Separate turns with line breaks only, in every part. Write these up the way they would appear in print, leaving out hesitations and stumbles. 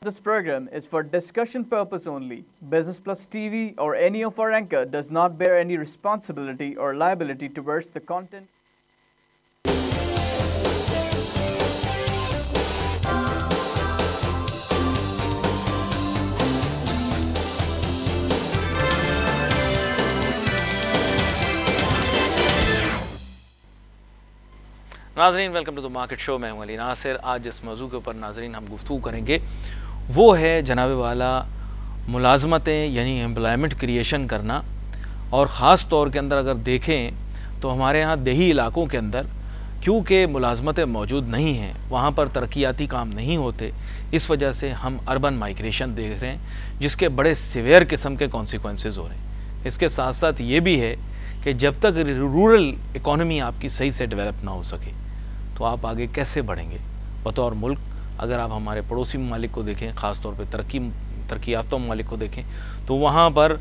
This program is for discussion purpose only. Business Plus TV or any of our anchor does not bear any responsibility or liability towards the content.
नाजरीन, welcome to the market show. मैं हूं अली नासिर। आज जिस मौजू के ऊपर नाजरीन हम गुफ्तगू करेंगे वो है जनाब वाला मुलाजमतें यानी एम्प्लॉयमेंट क्रिएशन करना। और ख़ास तौर के अंदर अगर देखें तो हमारे यहाँ देही इलाकों के अंदर क्योंकि मुलाजमतें मौजूद नहीं हैं, वहाँ पर तरक्याती काम नहीं होते, इस वजह से हम अर्बन माइग्रेशन देख रहे हैं जिसके बड़े सिवियर किस्म के कॉन्सिक्वेंसेस हो रहे हैं। इसके साथ साथ ये भी है कि जब तक रूरल इकॉनमी आपकी सही से डेवलप ना हो सके तो आप आगे कैसे बढ़ेंगे बतौर मुल्क। अगर आप हमारे पड़ोसी ममालिक को देखें, ख़ास तौर पे तरक्की याफ्ता ममालिक को देखें, तो वहाँ पर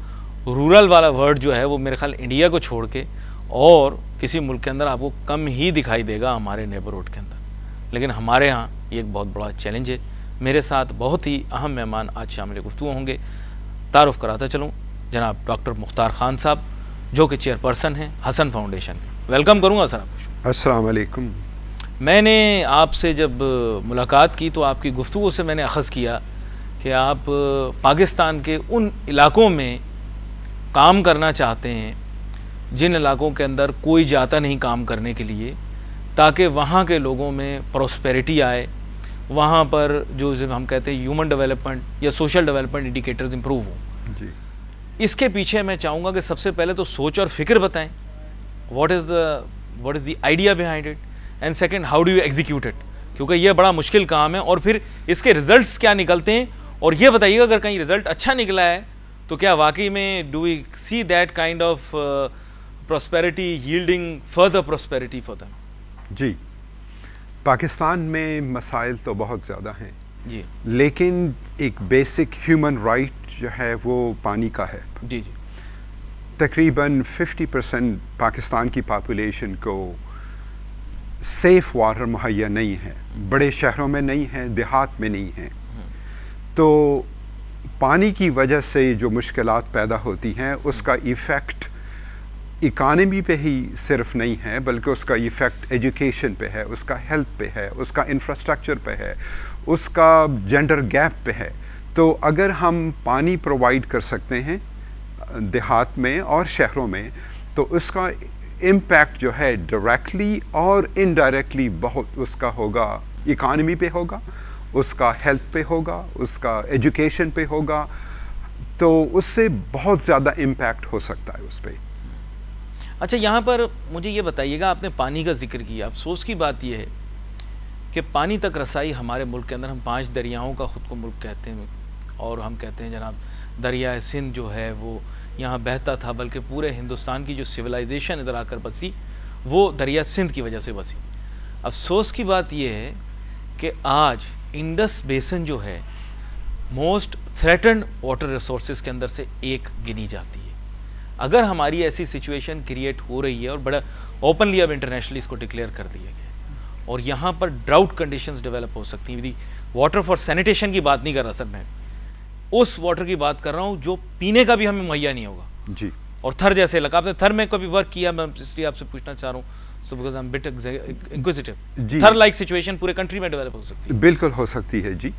रूरल वाला वर्ड जो है वो मेरे ख्याल इंडिया को छोड़ के और किसी मुल्क के अंदर आपको कम ही दिखाई देगा हमारे नेबरहुड के अंदर। लेकिन हमारे यहाँ ये एक बहुत बड़ा चैलेंज है। मेरे साथ बहुत ही अहम मेहमान आज शामिल गुफ्तगू होंगे। तारुफ़ कराता चलूँ जनाब डॉक्टर मुख्तार ख़ान साहब, जो कि चेयरपर्सन हैं हसन फाउंडेशन के। वेलकम करूँगा सर आपको।
अस्सलाम वालेकुम।
मैंने आपसे जब मुलाकात की तो आपकी गुफ्तगू से मैंने अख़ज़ किया कि आप पाकिस्तान के उन इलाकों में काम करना चाहते हैं जिन इलाकों के अंदर कोई जाता नहीं काम करने के लिए, ताकि वहाँ के लोगों में प्रॉस्पेरिटी आए, वहाँ पर जो हम कहते हैं ह्यूमन डेवलपमेंट या सोशल डेवलपमेंट इंडिकेटर्स इंप्रूव हों। जी, इसके पीछे मैं चाहूँगा कि सबसे पहले तो सोच और फिक्र बताएं, what is the idea behind it, and second how do you execute it, क्योंकि ये बड़ा मुश्किल काम है। और फिर इसके रिजल्ट्स क्या निकलते हैं, और ये बताइएगा अगर कहीं रिजल्ट अच्छा निकला है तो क्या वाकई में do we see that kind of prosperity yielding further prosperity for them.
जी, पाकिस्तान में मसाइल तो बहुत ज़्यादा हैं
जी,
लेकिन एक बेसिक ह्यूमन राइट जो है वो पानी का है।
जी जी,
तकरीबन 50% पाकिस्तान की पॉपुलेशन को सेफ़ वाटर मुहैया नहीं है। बड़े शहरों में नहीं है, देहात में नहीं है। तो पानी की वजह से जो मुश्किलात पैदा होती हैं उसका इफ़ेक्ट इकानमी पे ही सिर्फ नहीं है, बल्कि उसका इफ़ेक्ट एजुकेशन पे है, उसका हेल्थ पे है, उसका इंफ्रास्ट्रक्चर पे है, उसका जेंडर गैप पे है। तो अगर हम पानी प्रोवाइड कर सकते हैं देहात में और शहरों में तो उसका इम्पैक्ट जो है डायरेक्टली और इनडायरेक्टली बहुत उसका होगा, इकानमी पे होगा, उसका हेल्थ पे होगा, उसका एजुकेशन पे होगा। तो उससे बहुत ज़्यादा इम्पैक्ट हो सकता है उस पर।
अच्छा, यहाँ पर मुझे ये बताइएगा, आपने पानी का जिक्र किया। अफसोस की बात यह है कि पानी तक रसाई हमारे मुल्क के अंदर, हम 5 दरियाओं का ख़ुद को मुल्क कहते हैं और हम कहते हैं जनाब दरिया सिंध जो है वो यहाँ बहता था, बल्कि पूरे हिंदुस्तान की जो सिविलाइजेशन इधर आकर बसी वो दरिया सिंध की वजह से बसी। अफसोस की बात यह है कि आज इंडस बेसिन जो है मोस्ट थ्रेटन्ड वाटर रिसोर्सेज के अंदर से एक गिनी जाती है। अगर हमारी ऐसी सिचुएशन क्रिएट हो रही है और बड़ा ओपनली अब इंटरनेशनली इसको डिक्लेयर कर दिया गया और यहाँ पर ड्राउट कंडीशंस डेवलप हो सकती हैं। वाटर फॉर सैनिटेशन की बात नहीं कर रहा सर, मैं उस वाटर की बात कर रहा हूँ जो पीने का भी हमें मुहैया नहीं होगा।
जी,
और थर जैसे लगा, आपने थर में कभी वर्क किया, मैं इसलिए आपसे पूछना चाह रहा हूँ, so because I am bit inquisitive. थर लाइक सिचुएशन पूरे कंट्री में डेवलप हो सकती है।
बिल्कुल हो सकती है जी।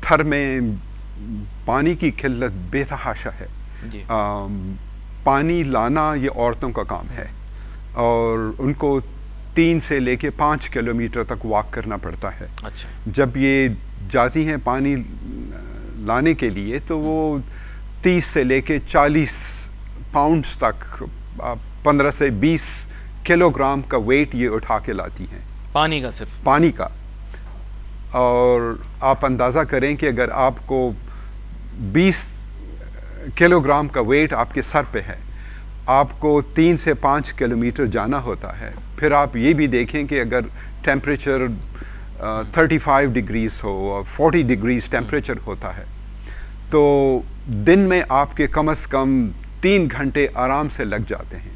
थर में पानी की किल्लत बेतहाशा है जी। पानी लाना ये औरतों का काम है और उनको 3 से लेके 5 किलोमीटर तक वॉक करना पड़ता है।
अच्छा,
जब ये जाती हैं पानी लाने के लिए तो वो 30 से लेके 40 पाउंड्स तक 15 से 20 किलोग्राम का वेट ये उठा के लाती हैं,
पानी का, सिर्फ
पानी का। और आप अंदाज़ा करें कि अगर आपको 20 किलोग्राम का वेट आपके सर पे है, आपको 3 से 5 किलोमीटर जाना होता है। फिर आप ये भी देखें कि अगर टेम्परेचर 35 डिग्रीज हो और 40 डिग्रीज टेम्परेचर होता है तो दिन में आपके कम से कम 3 घंटे आराम से लग जाते हैं।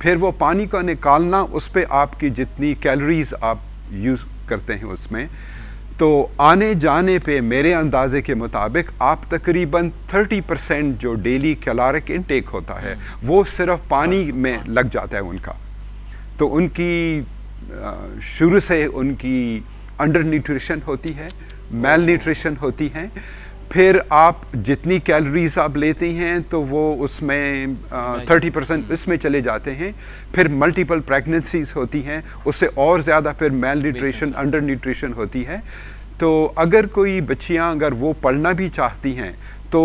फिर वो पानी का निकालना, उस पर आपकी जितनी कैलोरीज आप यूज़ करते हैं उसमें तो आने जाने पे मेरे अंदाजे के मुताबिक आप तकरीबन 30% जो डेली कैलोरिक इनटेक होता है वो सिर्फ पानी में लग जाता है उनका। तो उनकी शुरू से उनकी अंडर न्यूट्रिशन होती है, मेल न्यूट्रिशन होती है। फिर आप जितनी कैलोरीज आप लेते हैं तो वो उसमें 30% इसमें चले जाते हैं। फिर मल्टीपल प्रेगनेंसीज होती हैं, उससे और ज़्यादा फिर मेल न्यूट्रिशन, अंडर न्यूट्रिशन होती है। तो अगर कोई बच्चियां अगर वो पढ़ना भी चाहती हैं तो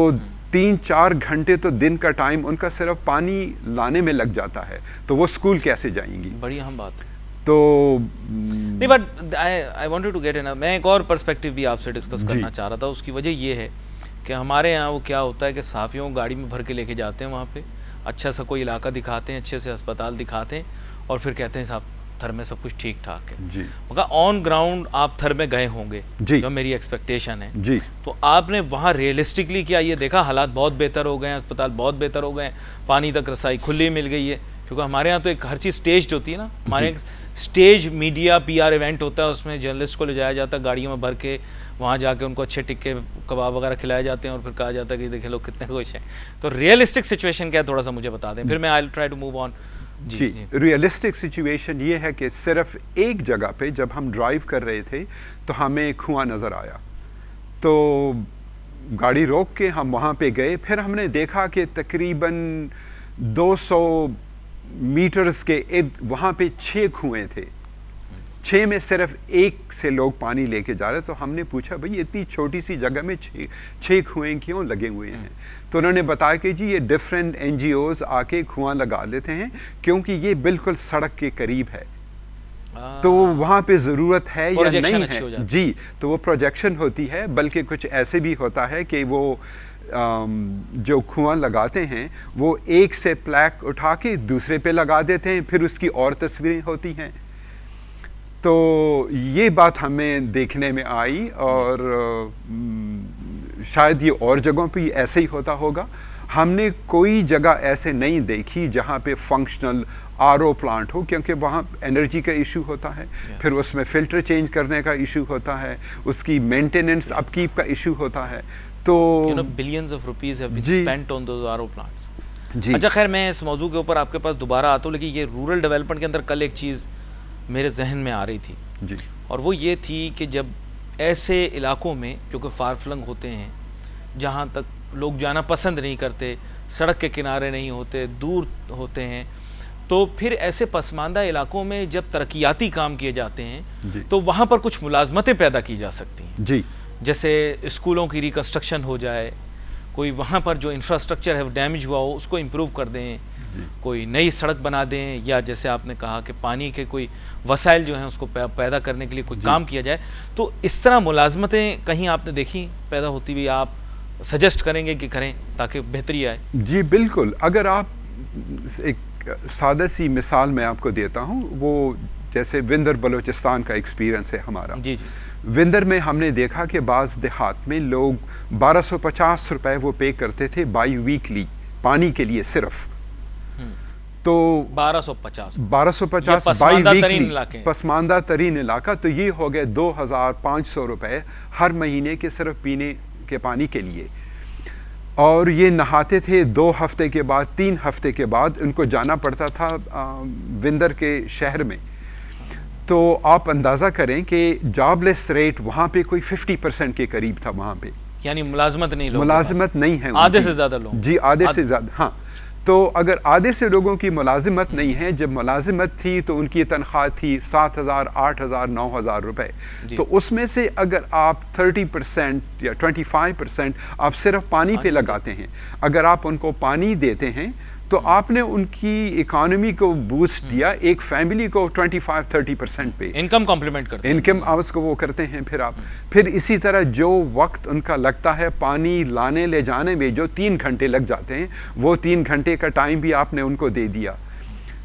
3-4 घंटे तो दिन का टाइम उनका सिर्फ पानी लाने में लग जाता है, तो वो स्कूल कैसे जाएंगी?
बड़ी अहम बात है।
तो
नहीं, but I wanted to get in, मैं एक और पर्सपेक्टिव भी आपसे डिस्कस करना चाह रहा था। उसकी वजह ये है कि हमारे यहाँ वो क्या होता है कि साफियों को गाड़ी में भर के लेके जाते हैं, वहाँ पे अच्छा सा कोई इलाका दिखाते हैं, अच्छे से अस्पताल दिखाते हैं और फिर कहते हैं साहब थर में सब कुछ ठीक ठाक है
जी।
मगर ऑन ग्राउंड आप थर में गए होंगे
जी,
जो मेरी एक्सपेक्टेशन है
जी।
तो आपने वहाँ रियलिस्टिकली क्या ये देखा हालात बहुत बेहतर हो गए हैं, अस्पताल बहुत बेहतर हो गए हैं, पानी तक रसाई खुली मिल गई है? क्योंकि हमारे यहाँ तो एक हर चीज़ स्टेज्ड होती है ना, हमारे स्टेज मीडिया PR इवेंट होता है, उसमें जर्नलिस्ट को ले जाया जाता है गाड़ियों में भर के, वहाँ जाके उनको अच्छे टिक्के कबाब वगैरह खिलाए जाते हैं और फिर कहा जाता है कि देखें लोग कितने खुश हैं। तो रियलिस्टिक सिचुएशन क्या है थोड़ा सा मुझे बता दें, फिर मैं I will try to move on.
जी, रियलिस्टिक सिचुएशन ये है कि सिर्फ एक जगह पे जब हम ड्राइव कर रहे थे तो हमें कुआं नज़र आया, तो गाड़ी रोक के हम वहाँ पे गए। फिर हमने देखा कि तकरीबन 200 मीटर्स के इर्द वहाँ पे 6 कुएं थे, 6 में सिर्फ एक से लोग पानी लेके जा रहे। तो हमने पूछा भाई इतनी छोटी सी जगह में 6 कुएं क्यों लगे हुए हैं? तो उन्होंने बताया कि जी ये डिफरेंट NGOs आके कुआं लगा देते हैं क्योंकि ये बिल्कुल सड़क के करीब है, तो वहाँ पे ज़रूरत है या नहीं है। जी, तो वो प्रोजेक्शन होती है। बल्कि कुछ ऐसे भी होता है कि वो जो कुआं लगाते हैं वो एक से प्लैक उठा के दूसरे पे लगा देते हैं, फिर उसकी और तस्वीरें होती हैं। तो ये बात हमें देखने में आई और शायद ये और जगहों पे ऐसे ही होता होगा। हमने कोई जगह ऐसे नहीं देखी जहाँ पे फंक्शनल RO प्लांट हो, क्योंकि वहाँ एनर्जी का इशू होता है, फिर उसमें फ़िल्टर चेंज करने का इशू होता है, उसकी मेंटेनेंस अपकीप का इशू होता है। तो
billions of rupees have been spent on those RO plants.
जी।
अच्छा खैर, मैं इस मौजू के ऊपर आपके पास दोबारा आता हूँ, लेकिन ये रूरल डेवलपमेंट के अंदर कल एक चीज़ मेरे जहन में आ रही थी
जी,
और वो ये थी कि जब ऐसे इलाकों में जो कि फार फ्लंग होते हैं, जहाँ तक लोग जाना पसंद नहीं करते, सड़क के किनारे नहीं होते, दूर होते हैं, तो फिर ऐसे पसमानदा इलाकों में जब तरक्याती काम किए जाते हैं तो वहाँ पर कुछ मुलाजमतें पैदा की जा सकती हैं
जी।
जैसे स्कूलों की रिकन्स्ट्रक्शन हो जाए, कोई वहाँ पर जो इंफ्रास्ट्रक्चर है डैमेज हुआ हो उसको इम्प्रूव कर दें, कोई नई सड़क बना दें, या जैसे आपने कहा कि पानी के कोई वसाइल जो हैं उसको पैदा करने के लिए कोई काम किया जाए। तो इस तरह मुलाजमतें कहीं आपने देखी पैदा होती हुई, आप सजेस्ट करेंगे कि करें ताकि बेहतरी आए? जी
बिल्कुल। अगर आप एक सादा सी मिसाल मैं आपको देता हूँ, वो जैसे विंदर बलोचिस्तान का एक्सपीरियंस है हमारा।
जी जी।
विंदर में हमने देखा कि बाज़ देहात में लोग 1250 रुपए वो पे करते थे बाई वीकली पानी के लिए सिर्फ। तो 1250 बाई वीकली, पसमानदा तरीन इलाका, तो ये हो गए 2500 रुपए हर महीने के सिर्फ पीने के पानी के लिए। और ये नहाते थे 2 हफ्ते के बाद, 3 हफ्ते के बाद उनको जाना पड़ता था विंदर के शहर में। तो आप अंदाज़ा करें कि जॉबलेस रेट वहाँ पे कोई 50% के करीब था वहाँ पे,
यानी मुलाजमत
नहीं है,
आधे से ज़्यादा लोग।
जी, आधे से ज़्यादा। हाँ, तो अगर आधे से लोगों की मुलाजिमत नहीं है, जब मुलाजिमत थी तो उनकी तनख्वाह थी 7,000, 8,000, 9,000 रुपए। तो उसमें से अगर आप 30% या 25% आप सिर्फ पानी पे लगाते हैं, अगर आप उनको पानी देते हैं तो आपने उनकी इकोनॉमी को बूस्ट दिया। एक फैमिली को 25-30% पे
इनकम कॉम्प्लीमेंट करते हैं,
इनकम आवर्स को वो करते हैं। फिर इसी तरह जो वक्त उनका लगता है पानी लाने ले जाने में, जो 3 घंटे लग जाते हैं, वो 3 घंटे का टाइम भी आपने उनको दे दिया।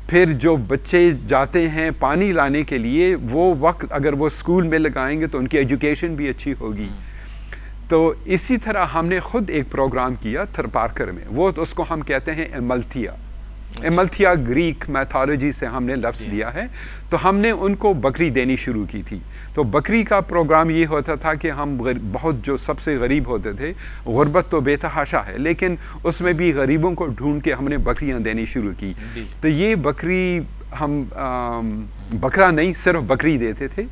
फिर जो बच्चे जाते हैं पानी लाने के लिए, वो वक्त अगर वो स्कूल में लगाएंगे तो उनकी एजुकेशन भी अच्छी होगी। तो इसी तरह हमने ख़ुद एक प्रोग्राम किया थरपारकर में, वो तो उसको हम कहते हैं एमल्थिया। एमल्थिया ग्रीक मैथोलॉजी से हमने लफ्ज़ लिया है। तो हमने उनको बकरी देनी शुरू की थी। तो बकरी का प्रोग्राम ये होता था कि हम बहुत जो सबसे गरीब होते थे, गुर्बत तो बेतहाशा है, लेकिन उसमें भी गरीबों को ढूंढ के हमने बकरियां देनी शुरू की। तो ये बकरी हम बकरा नहीं, सिर्फ बकरी देते थे,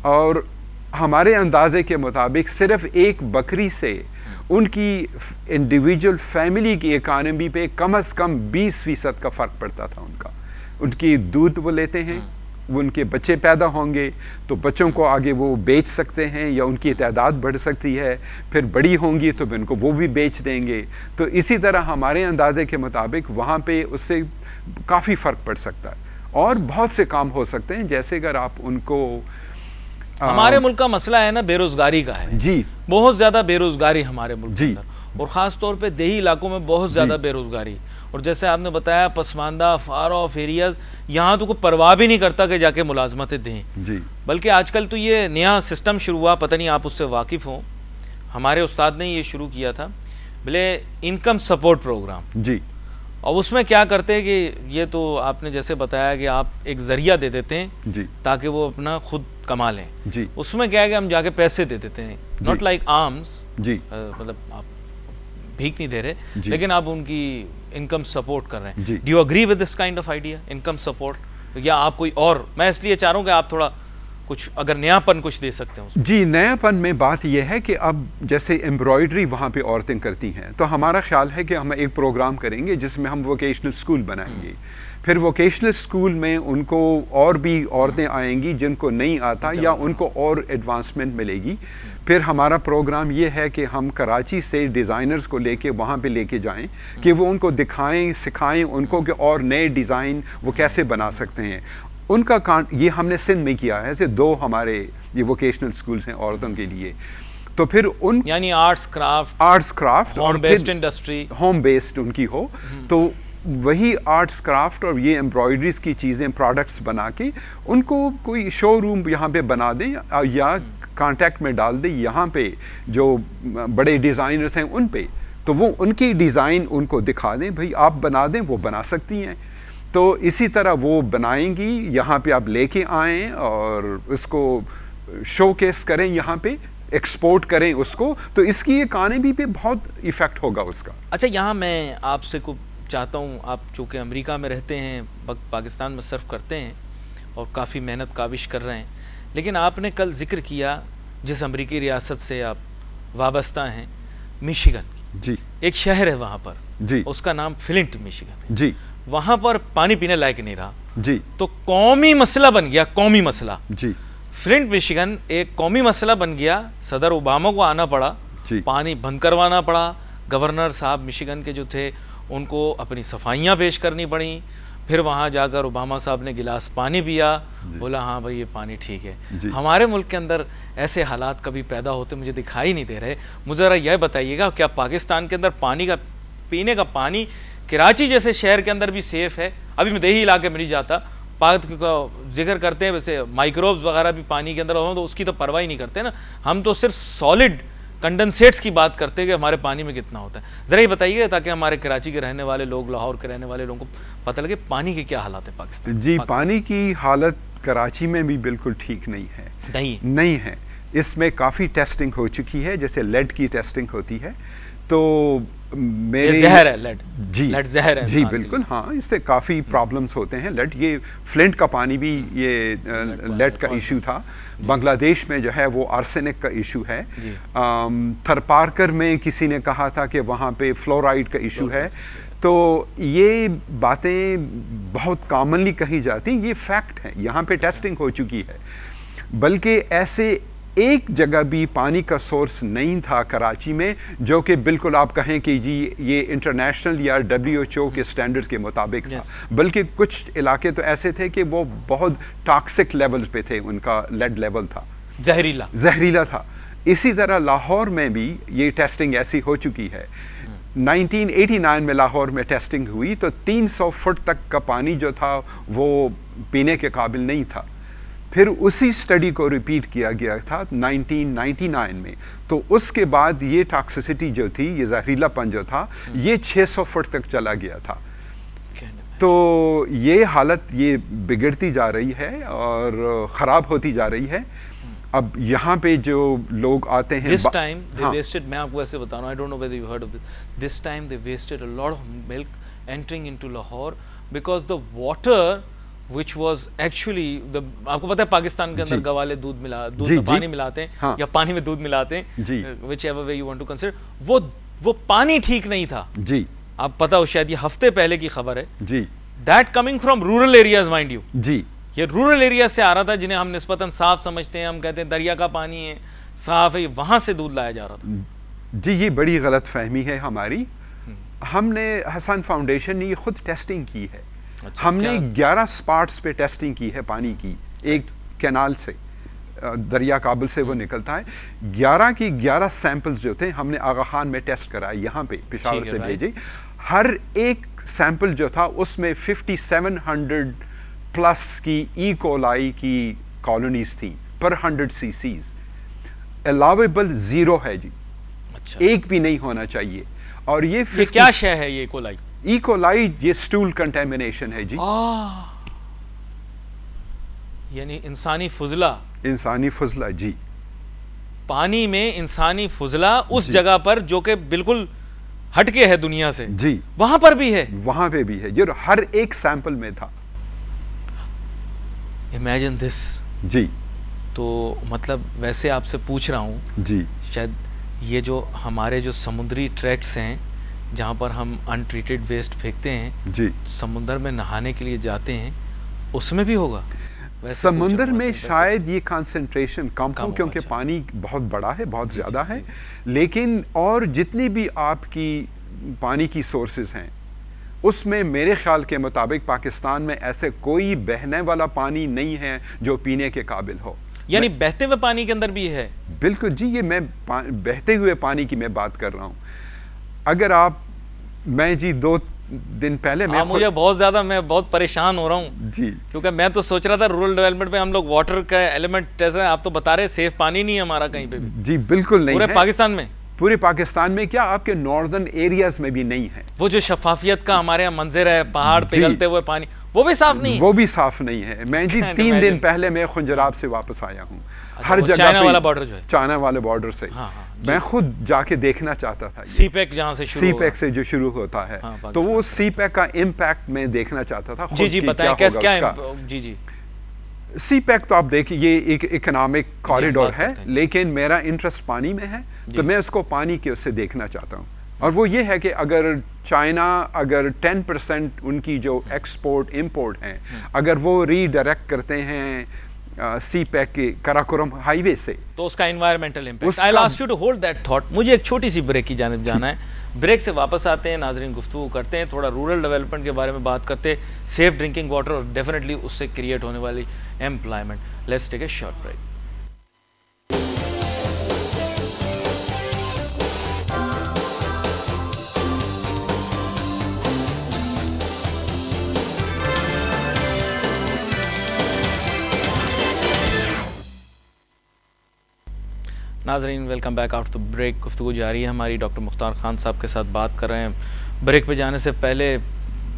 और हमारे अंदाजे के मुताबिक सिर्फ एक बकरी से उनकी इंडिविजुअल फैमिली की इकानमी पे कम से कम 20% का फ़र्क पड़ता था उनका। उनकी दूध वो लेते हैं, वो उनके बच्चे पैदा होंगे तो बच्चों को आगे वो बेच सकते हैं या उनकी तादाद बढ़ सकती है, फिर बड़ी होंगी तो फिर उनको वो भी बेच देंगे। तो इसी तरह हमारे अंदाजे के मुताबिक वहाँ पे उससे काफ़ी फ़र्क पड़ सकता है और बहुत से काम हो सकते हैं। जैसे अगर आप उनको
हमारे मुल्क का मसला है ना बेरोजगारी का है
जी,
बहुत ज्यादा बेरोजगारी हमारे मुल्क
जी,
के अंदर, और ख़ास तौर पे देही इलाकों में बहुत ज़्यादा बेरोजगारी। और जैसे आपने बताया पसमानदा फार ऑफ एरियाज, यहाँ तो कोई परवाह भी नहीं करता कि जाके मुलाजमतें दें
जी।
बल्कि आजकल तो ये नया सिस्टम शुरू हुआ, पता नहीं आप उससे वाकिफ़ हो, हमारे उस्ताद ने ये शुरू किया था, बोले इनकम सपोर्ट प्रोग्राम
जी।
और उसमें क्या करते हैं कि ये तो आपने जैसे बताया कि आप एक ज़रिया दे देते हैं
जी,
ताकि वो अपना खुद कमा लें
जी।
उसमें क्या है कि हम जाके पैसे दे देते हैं, नॉट लाइक आर्म्स
जी,
मतलब आप भीख नहीं दे रहे,
जी।
लेकिन आप उनकी इनकम सपोर्ट कर रहे हैं।
जी।
Do you agree with this kind of idea income support, या आप कोई और, मैं इसलिए चाह रहा हूँ कि आप थोड़ा कुछ अगर नयापन कुछ दे सकते हैं उसमें।
जी, नयापन में बात यह है कि अब जैसे एम्ब्रॉयडरी वहाँ पे औरतें करती हैं, तो हमारा ख्याल है कि हम एक प्रोग्राम करेंगे जिसमें हम वोकेशनल स्कूल बनाएंगे। फिर वोकेशनल स्कूल में उनको और भी औरतें आएंगी जिनको नहीं आता या उनको और एडवांसमेंट मिलेगी। फिर हमारा प्रोग्राम ये है कि हम कराची से डिज़ाइनर्स को लेके वहाँ पे लेके जाएं कि वो उनको दिखाएं, सिखाएं उनको कि और नए डिज़ाइन वो कैसे बना सकते हैं। उनका काम ये हमने सिंध में किया है, ऐसे 2 हमारे ये वोकेशनल स्कूल्स हैं औरतों के लिए। तो फिर उन
यानी आर्ट्स क्राफ्ट
और
बेस्ड इंडस्ट्री,
होम बेस्ड उनकी हो, तो वही आर्ट्स क्राफ्ट और ये एम्ब्रॉयडरीज की चीज़ें प्रोडक्ट्स बना के उनको कोई शोरूम यहाँ पे बना दें या कांटेक्ट में डाल दें यहाँ पे जो बड़े डिज़ाइनर्स हैं उन पे, तो वो उनकी डिज़ाइन उनको दिखा दें, भाई आप बना दें, वो बना सकती हैं। तो इसी तरह वो बनाएंगी, यहाँ पे आप लेके आएँ और उसको शोकेस करें, यहाँ पे एक्सपोर्ट करें उसको, तो इसकी इकानमी पे बहुत इफ़ेक्ट होगा उसका।
अच्छा, यहाँ मैं आपसे को चाहता हूँ, आप चूँकि अमेरिका में रहते हैं, पाकिस्तान में सर्व करते हैं और काफ़ी मेहनत काविश कर रहे हैं, लेकिन आपने कल जिक्र किया जिस अमेरिकी रियासत से आप वाबस्ता हैं, मिशिगन
जी,
एक शहर है वहाँ पर
जी,
उसका नाम फ्लिंट मिशिगन है।
जी,
वहाँ पर पानी पीने लायक नहीं रहा
जी,
तो कौमी मसला बन गया, कौमी मसला।
जी,
फ्लिंट मिशिगन एक कौमी मसला बन गया, सदर ओबामा को आना पड़ा, पानी बंद करवाना पड़ा, गवर्नर साहब मिशिगन के जो थे उनको अपनी सफाइयाँ पेश करनी पड़ी, फिर वहाँ जाकर ओबामा साहब ने गिलास पानी पिया, बोला हाँ भाई ये पानी ठीक है। हमारे मुल्क के अंदर ऐसे हालात कभी पैदा होते मुझे दिखाई नहीं दे रहे। मुझे ज़रा यह बताइएगा, क्या पाकिस्तान के अंदर पानी का, पीने का पानी कराची जैसे शहर के अंदर भी सेफ़ है? अभी मैं देही इलाके में नहीं जाता, पानी का जिक्र करते हैं, वैसे माइक्रोब्स वगैरह भी पानी के अंदर हो तो उसकी तो परवाह ही नहीं करते ना, हम तो सिर्फ सॉलिड कंडेंसेट्स की बात करते हैं कि हमारे पानी में कितना होता है। ज़रा ये बताइए ताकि हमारे कराची के रहने वाले लोग, लाहौर के रहने वाले लोगों को पता लगे पानी के क्या हालात है पाकिस्तान।
जी, पानी की हालत कराची में भी बिल्कुल ठीक नहीं है, नहीं है। इसमें काफ़ी टेस्टिंग हो चुकी है, जैसे लेड की टेस्टिंग होती है, तो मेरे
जहर है लेड,
जी,
लेड जहर है
जी बिल्कुल, हाँ, इससे काफ़ी प्रॉब्लम्स होते हैं। लेड, ये फ्लिंट का पानी भी ये लेड का इशू था। बांग्लादेश में जो है वो आर्सेनिक का इशू है। थरपारकर में किसी ने कहा था कि वहाँ पे फ्लोराइड का इशू है। तो ये बातें बहुत कॉमनली कही जाती, ये फैक्ट है, यहाँ पे टेस्टिंग हो चुकी है। बल्कि ऐसे एक जगह भी पानी का सोर्स नहीं था कराची में जो कि बिल्कुल आप कहें कि जी ये इंटरनेशनल या WHO के स्टैंडर्ड्स के मुताबिक था, बल्कि कुछ इलाके तो ऐसे थे कि वो बहुत टॉक्सिक लेवल्स पे थे, उनका लेड लेवल था, जहरीला था। इसी तरह लाहौर में भी ये टेस्टिंग ऐसी हो चुकी है। 1989 में लाहौर में टेस्टिंग हुई तो 300 फुट तक का पानी जो था वो पीने के काबिल नहीं था। फिर उसी स्टडी को रिपीट किया गया था 1999 में, तो उसके बाद ये टॉक्सिसिटी जो थी, ये जहरीलापन जो था, ये 600 फुट तक चला गया था। तो ये हालत ये बिगड़ती जा रही है और ख़राब होती जा रही है। अब यहाँ पे जो लोग आते हैं
दिस टाइम दे वेस्टेड, मैं आपको ऐसे बता रहा हूँ, I don't know whether you heard of this time they wasted a lot of milk entering into Lahore because the water which was actually the, आपको पता है पाकिस्तान के अंदर गवाले दूध पानी मिलाते हैं, हाँ, या पानी में दूध मिलाते हैं, whichever way you want to consider, वो पानी ठीक नहीं था जी। आप पता हो शायद ये हफ्ते पहले की खबर है जी। That coming from rural areas mind you जी, ये रूरल एरिया से आ रहा था जिन्हें हम निस्बतन साफ समझते हैं, हम कहते हैं दरिया का पानी है साफ है, वहां से दूध लाया जा रहा था
जी। ये बड़ी गलत फहमी है हमारी। हमने हसन फाउंडेशन ने खुद टेस्टिंग की है। अच्छा, हमने 11 स्पॉट्स पे टेस्टिंग की है पानी की, एक कैनाल से दरिया काबुल से वो निकलता है। 11 की 11 सैंपल्स जो थे हमने आगा खान में टेस्ट कराए, यहाँ पे पेशावर से भेजे। हर एक सैंपल जो था उसमें 5700 प्लस की ई कोलाई की कॉलोनीज थी पर 100 सीसीज। अलावेबल 0 है जी। अच्छा। एक भी नहीं होना चाहिए। और ये
क्या शय है ये कोलाई?
ई कोलाई ये स्टूल कंटेमिनेशन है जी।
यानी इंसानी फुजला।
इंसानी फुजला जी।
पानी में इंसानी फुजला उस जगह पर जो कि बिल्कुल हटके है दुनिया से जी, वहां पर भी है।
वहां पे भी है जो हर एक सैंपल में था।
इमेजिन दिस
जी।
तो मतलब वैसे आपसे पूछ रहा हूं जी, शायद ये जो हमारे जो समुद्री ट्रैक्ट्स हैं जहाँ पर हम अनट्रीटेड वेस्ट फेंकते हैं जी, समुद्र में नहाने के लिए जाते हैं, उसमें भी होगा?
समुद्र में शायद ये कंसंट्रेशन कम हो क्योंकि पानी बहुत बड़ा है, बहुत ज़्यादा है। लेकिन और जितनी भी आपकी पानी की सोर्सेज हैं उसमें मेरे ख्याल के मुताबिक पाकिस्तान में ऐसे कोई बहने वाला पानी नहीं है जो पीने के काबिल हो।
यानी बहते हुए पानी के अंदर भी है?
बिल्कुल जी, ये मैं बहते हुए पानी की मैं बात कर रहा हूँ। अगर आप मैं जी 2 दिन पहले
मुझे बहुत ज्यादा मैं बहुत परेशान हो रहा हूँ जी, क्योंकि मैं तो सोच रहा था रूरल डेवलपमेंट में हम लोग वाटर का एलिमेंट जैसे आप तो बता रहे सेफ पानी नहीं है हमारा कहीं पे भी
जी। बिल्कुल नहीं
पूरे पाकिस्तान में,
पूरे पाकिस्तान में क्या आपके नॉर्दर्न एरियाज में भी नहीं है।
वो जो शफाफियत का हमारे यहाँ मंजर है, पहाड़ पिघलते हुए पानी, वो भी साफ नहीं है।
वो भी साफ नहीं है। मैं जी 3 दिन पहले मैं खुंजराब से वापस आया हूँ। हर जगह
चाइना वाला बॉर्डर जो है,
चाइना वाले बॉर्डर से मैं खुद जाके देखना चाहता था।
सीपैक जहाँ से
सीपैक से जो शुरू होता है, तो वो सीपैक का इम्पैक्ट मैं देखना चाहता था।
जी जी बताएं क्या जी जी।
सीपैक तो आप देखिए ये एक इकोनॉमिक कॉरिडोर है, लेकिन मेरा इंटरेस्ट पानी में है तो मैं उसको पानी के उससे देखना चाहता हूँ। और वो ये है कि अगर चाइना अगर 10% उनकी जो एक्सपोर्ट इंपोर्ट हैं अगर वो रीडायरेक्ट करते हैं सीपैक के कराकोरम हाईवे से, तो
उसका environmental impact. I will ask you to hold that thought. मुझे एक छोटी सी ब्रेक की जानिब जाना है। ब्रेक से वापस आते हैं, नाजरीन गुफ्तगू करते हैं, थोड़ा रूरल डेवलपमेंट के बारे में बात करते हैं, सेफ ड्रिंकिंग वाटर और डेफिनेटली उससे क्रिएट होने वाली employment. Let's take a short break. नाजरीन welcome back after the break. गुफ्तगू जारी है हमारी। डॉक्टर मुख्तार खान साहब के साथ बात कर रहे हैं। ब्रेक पे जाने से पहले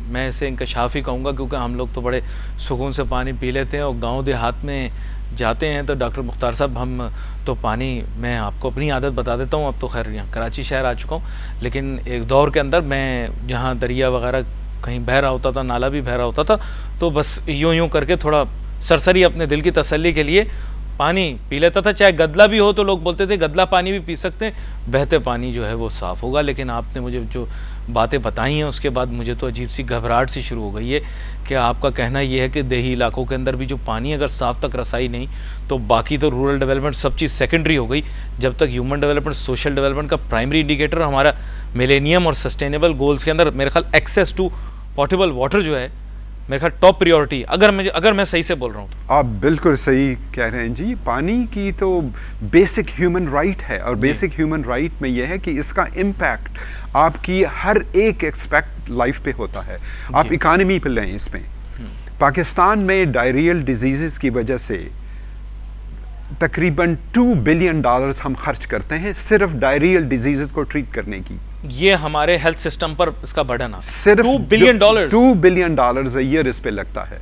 मैं इसे इंकशाफ ही कहूँगा क्योंकि हम लोग तो बड़े सुकून से पानी पी लेते हैं और गांव देहात में जाते हैं तो डॉक्टर मुख्तार साहब हम तो पानी, मैं आपको अपनी आदत बता देता हूँ, अब तो खैर यहाँ कराची शहर आ चुका हूँ, लेकिन एक दौर के अंदर मैं जहाँ दरिया वगैरह कहीं बह रहा होता था, नाला भी बह रहा होता था, तो बस यूँ करके थोड़ा सरसरी अपने दिल की तसल्ली के लिए पानी पी लेता था। चाहे गदला भी हो तो लोग बोलते थे गदला पानी भी पी सकते हैं, बहते पानी जो है वो साफ़ होगा। लेकिन आपने मुझे जो बातें बताई हैं उसके बाद मुझे तो अजीब सी घबराहट सी शुरू हो गई है कि आपका कहना ये है कि देही इलाकों के अंदर भी जो पानी अगर साफ तक रसाई नहीं तो बाकी तो रूरल डेवलपमेंट सब चीज़ सेकेंडरी हो गई, जब तक ह्यूमन डेवलपमेंट सोशल डेवलपमेंट का प्राइमरी इंडिकेटर हमारा मिलेनियम और सस्टेनेबल गोल्स के अंदर मेरे ख्याल एक्सेस टू पोर्टेबल वाटर जो है मेरे ख्याल टॉप प्रायोरिटी, अगर मैं सही से बोल रहा हूँ तो।
आप बिल्कुल सही कह रहे हैं जी। पानी की तो बेसिक ह्यूमन राइट है और बेसिक ह्यूमन राइट में यह है कि इसका इम्पैक्ट आपकी हर एक एक्सपेक्ट लाइफ पे होता है। आप इकानमी पे लें इसमें, पाकिस्तान में डायरियल डिजीज़ की वजह से तकरीबन $2 बिलियन हम खर्च करते हैं सिर्फ डायरियल डिजीज़ को ट्रीट करने की।
ये हमारे हेल्थ सिस्टम पर इसका बर्डन आता है।
सिर्फ
$2 बिलियन
$2 बिलियन a ईयर इस पे लगता है।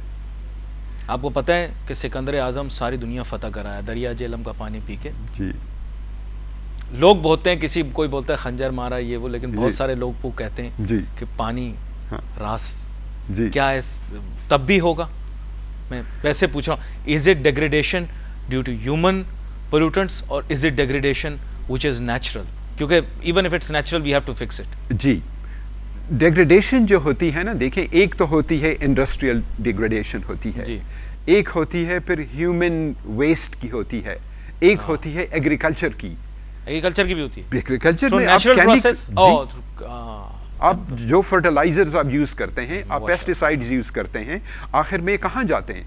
आपको पता है कि सिकंदर आजम सारी दुनिया फतह कराया दरिया जेलम का पानी पी के।
जी,
लोग बोलते हैं, किसी कोई बोलता है खंजर मारा ये वो, लेकिन बहुत सारे लोग वो कहते हैं
जी
कि पानी
हाँ
रास
जी
क्या इस तब भी होगा। मैं वैसे पूछ रहा हूँ, is it degradation due to human pollutants और is it degradation which is natural? क्योंकि even if it's natural we have to fix it.
जी, डिग्रेडेशन जो होती है ना, देखें, एक तो होती है इंडस्ट्रियल डिग्रेडेशन होती है
जी।
एक होती है फिर ह्यूमन वेस्ट की होती है, एक होती है एग्रीकल्चर की।
एग्रीकल्चर की भी होती है।
एग्रीकल्चर
तो
में
नेचुरल प्रोसेस
आप जो फर्टिलाइजर्स आप यूज करते हैं, आप पेस्टिसाइड्स यूज करते हैं, आखिर में कहाँ जाते हैं?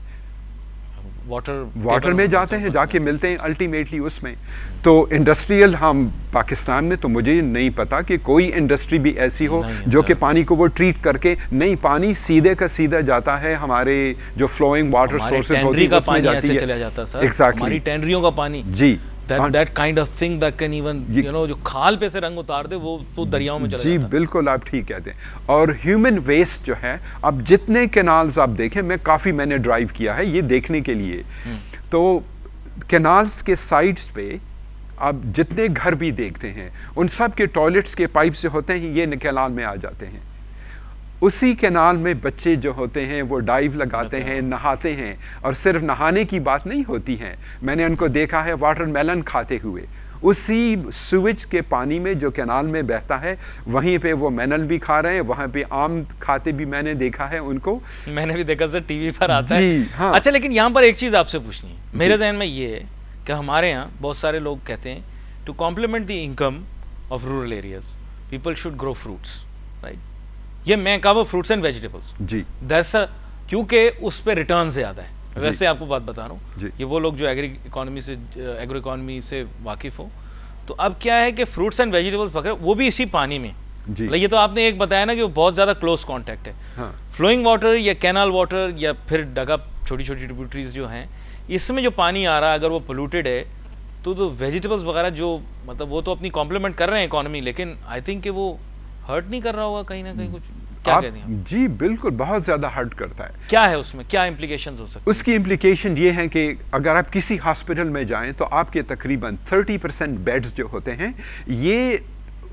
वाटर में जाते हैं, जाके मिलते हैं अल्टीमेटली उसमें। तो इंडस्ट्रियल, हम पाकिस्तान में तो मुझे नहीं पता कि कोई इंडस्ट्री भी ऐसी हो जो कि पानी को वो ट्रीट करके, नहीं, पानी सीधे का सीधा जाता है हमारे जो फ्लोइंग वाटर सोर्सेज होती है उसमें जाती है।
चला जाता है
एग्जैक्टली,
हमारी टैंडरियों का पानी
जी,
that kind of thing that can even जो खाल पे से रंग उतार दे वो तो दरियाओं में चला
जी,
जाता है।
बिल्कुल आप ठीक कहते हैं। और ह्यूमन वेस्ट जो है, अब जितने कैनाल्स आप देखें, मैंने ड्राइव किया है ये देखने के लिए, तो कैनाल्स के साइड्स पे आप जितने घर भी देखते हैं, उन सब के टॉयलेट्स के पाइप से होते हैं, ये कैनाल में आ जाते हैं। उसी कैनाल में बच्चे जो होते हैं वो डाइव लगाते हैं, नहाते हैं, और सिर्फ नहाने की बात नहीं होती है, मैंने उनको देखा है वाटरमेलन खाते हुए उसी सूएज के पानी में जो कैनाल में बहता है, वहीं पे वो मेनल भी खा रहे हैं, वहाँ पे आम खाते भी मैंने देखा है उनको।
मैंने भी देखा सर, टीवी पर आता है।
जी हाँ।
अच्छा, लेकिन यहाँ पर एक चीज़ आपसे पूछनी है, मेरे ज़हन में ये है कि हमारे यहाँ बहुत सारे लोग कहते हैं to complement the income of rural areas people should grow fruits, right? ये मैं कहा वो फ्रूट्स एंड वेजिटेबल्स
जी,
क्योंकि उस पर रिटर्न ज़्यादा है। वैसे आपको बात बता रहा हूँ, ये वो लोग जो एग्रो इकोनॉमी से वाकिफ हो, तो अब क्या है कि फ्रूट्स एंड वेजिटेबल्स पकड़े, वो भी इसी पानी में। ये तो आपने एक बताया ना कि वो बहुत ज़्यादा क्लोज कॉन्टैक्ट है। हाँ। फ्लोइंग वाटर या कैनाल वाटर या फिर डगा छोटी छोटी ट्रिब्यूटरीज जो हैं, इसमें जो पानी आ रहा है अगर वो पोल्यूटेड है तो वेजिटेबल्स वगैरह जो मतलब वो तो अपनी कॉम्प्लीमेंट कर रहे हैं इकोनॉमी, लेकिन आई थिंक कि वो हर्ट नहीं कर रहा होगा कहीं ना कहीं। कुछ क्या कहते हैं? जी
बिल्कुल, बहुत ज़्यादा हर्ट करता है।
क्या है उसमें, क्या इम्प्लीकेशंस हो सकते हैं?
उसकी इम्प्लीकेशन ये है कि अगर आप किसी हॉस्पिटल में जाएं तो आपके तकरीबन 30% बेड्स जो होते हैं ये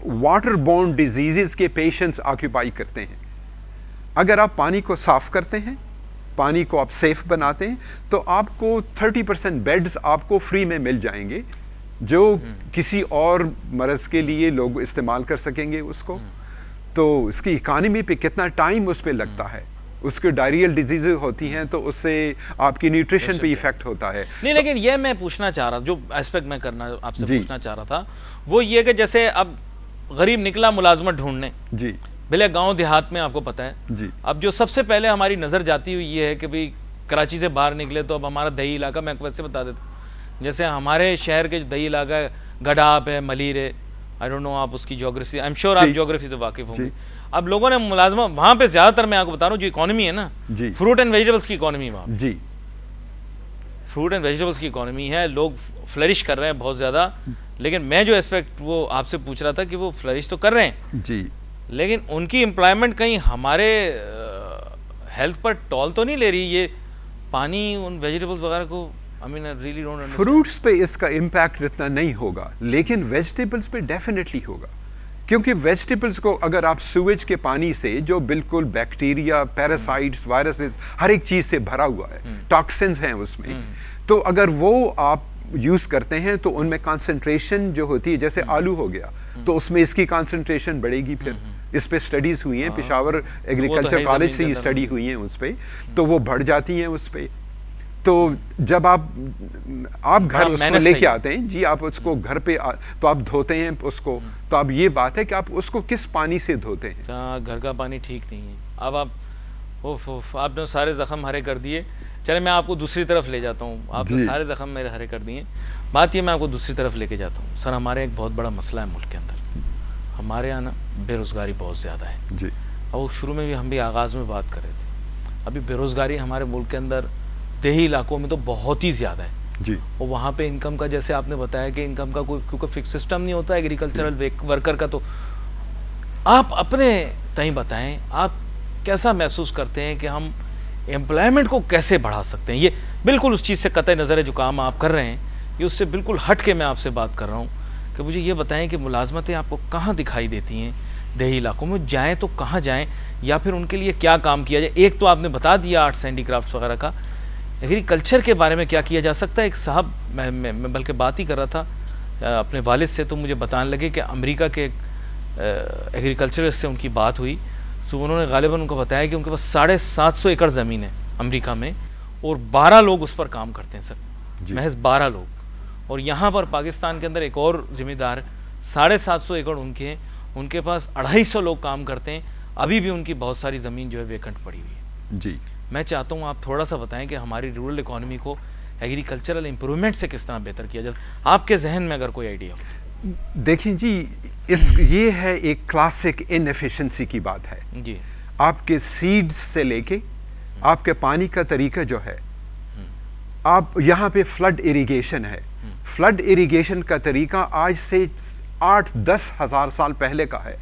वाटर बोर्न डिजीज़ के पेशेंट्स ऑक्यूपाई करते हैं। अगर आप पानी को साफ करते हैं, पानी को आप सेफ बनाते हैं, तो आपको 30% बेड्स आपको फ्री में मिल जाएंगे जो किसी और मरज़ के लिए लोग इस्तेमाल कर सकेंगे उसको। तो इसकी इकानमी पे कितना टाइम उस पर लगता है, उसके डायरियल डिजीज़ होती हैं तो उससे आपकी न्यूट्रिशन पे इफेक्ट होता है।
नहीं, लेकिन ये मैं पूछना चाह रहा, जो एस्पेक्ट मैं करना आपसे पूछना चाह रहा था वो ये कि जैसे अब गरीब निकला मुलाजमत ढूंढने, जी, भले गांव देहात में, आपको पता है जी, अब जो सबसे पहले हमारी नज़र जाती हुई ये है कि भाई कराची से बाहर निकले तो अब हमारा दही इलाका, मैं वैसे बता देता हूँ, जैसे हमारे शहर के दही इलाका है, गडाप है, मलीर है, आई डोंट नो आप उसकी ज्योग्राफी, आई एम श्योर आप ज्योग्राफी से वाकिफ होंगे। अब लोगों ने मुलाजमा वहाँ पे ज़्यादातर, मैं आपको बता रहा हूँ, जो इकोनॉमी है ना, फ्रूट एंड वेजिटेबल्स की इकोनॉमी, वहाँ जी फ्रूट एंड वेजिटेबल्स की इकोनॉमी है, लोग फ्लरिश कर रहे हैं बहुत ज़्यादा। लेकिन मैं जो एस्पेक्ट वो आपसे पूछ रहा था कि वो फ्लरिश तो कर रहे हैं जी, लेकिन उनकी एम्प्लॉयमेंट कहीं हमारे हेल्थ पर टॉल तो नहीं ले रही ये पानी उन वेजिटेबल्स वगैरह को? I mean, I really don't understand.
Fruits पे इसका इम्पैक्ट इतना नहीं होगा, लेकिन वेजिटेबल्स पे डेफिनेटली होगा, क्योंकि वेजिटेबल्स को अगर आप सूएज के पानी से, जो बिल्कुल बैक्टीरिया, पैरासाइट्स, वायरसेस, हर एक चीज़ से भरा हुआ है, टॉक्सिन्स हैं उसमें, तो अगर वो आप यूज़ करते हैं तो उनमें कंसंट्रेशन जो होती है, जैसे आलू हो गया तो उसमें इसकी कंसंट्रेशन बढ़ेगी। फिर इस पे स्टडीज़ हुई हैं, पेशावर एग्रीकल्चर कॉलेज से ही स्टडी हुई हैं उस पर, तो वो बढ़ जाती हैं उस पर। तो जब आप घर उसको लेके आते हैं जी, आप उसको घर पे तो आप धोते हैं उसको, तो अब ये बात है कि आप उसको किस पानी से धोते हैं।
घर का पानी ठीक नहीं है। अब आप आपने सारे ज़ख्म हरे कर दिए। चले मैं आपको दूसरी तरफ ले जाता हूँ, आपने सारे ज़ख्म मेरे हरे कर दिए। बात ये, मैं आपको दूसरी तरफ लेके जाता हूँ। सर, हमारे एक बहुत बड़ा मसला है मुल्क के अंदर, हमारे यहाँ ना बेरोज़गारी बहुत ज़्यादा है जी। और शुरू में भी हम भी आगाज़ में बात कर रहे थे, अभी बेरोज़गारी हमारे मुल्क के अंदर देही इलाकों में तो बहुत ही ज़्यादा है जी। और वहाँ पे इनकम का, जैसे आपने बताया कि इनकम का कोई क्योंकि फिक्स सिस्टम नहीं होता एग्रीकल्चरल वर्कर का, तो आप अपने तय बताएं, आप कैसा महसूस करते हैं कि हम एम्प्लॉयमेंट को कैसे बढ़ा सकते हैं? ये बिल्कुल उस चीज़ से कतई नज़र है जो काम आप कर रहे हैं, ये उससे बिल्कुल हट के मैं आपसे बात कर रहा हूँ कि मुझे ये बताएं कि मुलाजमतें आपको कहाँ दिखाई देती हैं, देही इलाकों में जाएँ तो कहाँ जाएँ, या फिर उनके लिए क्या काम किया जाए? एक तो आपने बता दिया आर्ट्स हैंडीक्राफ्ट्स वगैरह का, एग्रीकल्चर के बारे में क्या किया जा सकता है? एक साहब मैं बल्कि बात ही कर रहा था अपने वालिद से, तो मुझे बताने लगे कि अमेरिका के एग्रीकल्चरिस्ट से उनकी बात हुई, तो उन्होंने गालिबन उनको बताया कि उनके पास 750 एकड़ ज़मीन है अमेरिका में और 12 लोग उस पर काम करते हैं सर, महज 12 लोग। और यहाँ पर पाकिस्तान के अंदर एक और ज़िम्मेदार 750 एकड़ उनके हैं, उनके पास 250 लोग काम करते हैं, अभी भी उनकी बहुत सारी ज़मीन जो है वेकेंट पड़ी हुई है।
जी, मैं
चाहता हूँ आप थोड़ा सा बताएं कि हमारी रूरल इकॉनमी को एग्रीकल्चरल इम्प्रूवमेंट से किस तरह बेहतर किया जाए, आपके जहन में अगर कोई आइडिया हो।
देखिए जी, ये है एक क्लासिक इनएफिशिएंसी की बात है जी। आपके सीड्स से लेके आपके पानी का तरीका जो है, आप यहाँ पे फ्लड इरिगेशन है, फ्लड इरिगेशन का तरीका आज से 8-10 हज़ार साल पहले का है,